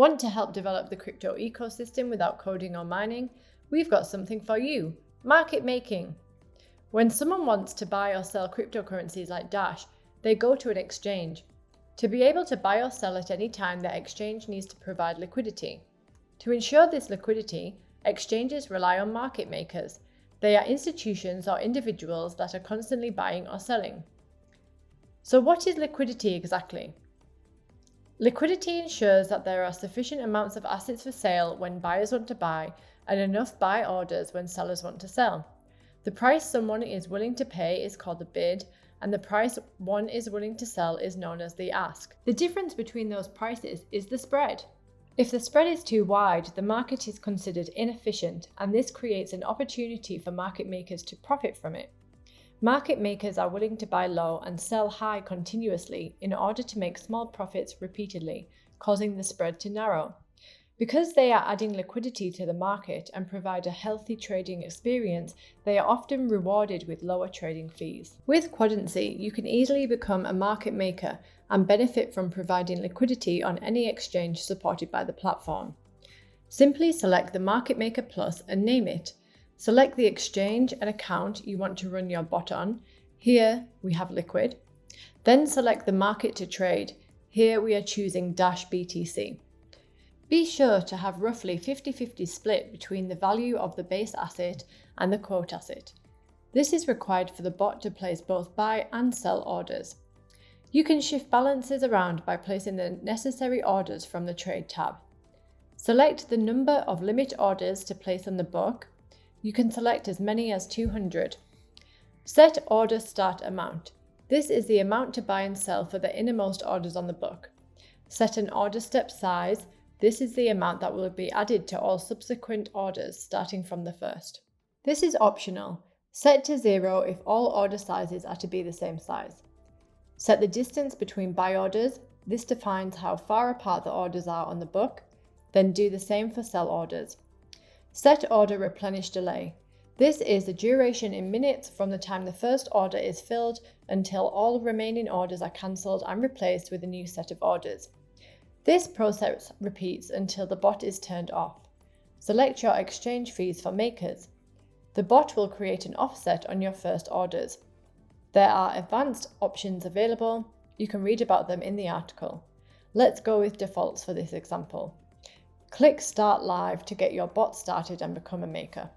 Want to help develop the crypto ecosystem without coding or mining? We've got something for you: market making. When someone wants to buy or sell cryptocurrencies like Dash, they go to an exchange. To be able to buy or sell at any time, the exchange needs to provide liquidity. To ensure this liquidity, exchanges rely on market makers. They are institutions or individuals that are constantly buying or selling. So what is liquidity exactly? Liquidity ensures that there are sufficient amounts of assets for sale when buyers want to buy and enough buy orders when sellers want to sell. The price someone is willing to pay is called the bid, and the price one is willing to sell is known as the ask. The difference between those prices is the spread. If the spread is too wide, the market is considered inefficient, and this creates an opportunity for market makers to profit from it. Market makers are willing to buy low and sell high continuously in order to make small profits repeatedly, causing the spread to narrow. Because they are adding liquidity to the market and provide a healthy trading experience, they are often rewarded with lower trading fees. With Quadency, you can easily become a market maker and benefit from providing liquidity on any exchange supported by the platform. Simply select the Market Maker Plus and name it. Select the exchange and account you want to run your bot on. Here we have Liquid. Then select the market to trade. Here we are choosing Dash BTC. Be sure to have roughly 50-50 split between the value of the base asset and the quote asset. This is required for the bot to place both buy and sell orders. You can shift balances around by placing the necessary orders from the Trade tab. Select the number of limit orders to place on the book. You can select as many as 200. Set order start amount. This is the amount to buy and sell for the innermost orders on the book. Set an order step size. This is the amount that will be added to all subsequent orders starting from the first. This is optional. Set to 0 if all order sizes are to be the same size. Set the distance between buy orders. This defines how far apart the orders are on the book. Then do the same for sell orders. Set order replenish delay. This is the duration in minutes from the time the first order is filled until all remaining orders are cancelled and replaced with a new set of orders. This process repeats until the bot is turned off. Select your exchange fees for makers. The bot will create an offset on your first orders. There are advanced options available. You can read about them in the article. Let's go with defaults for this example. Click Start Live to get your bot started and become a maker.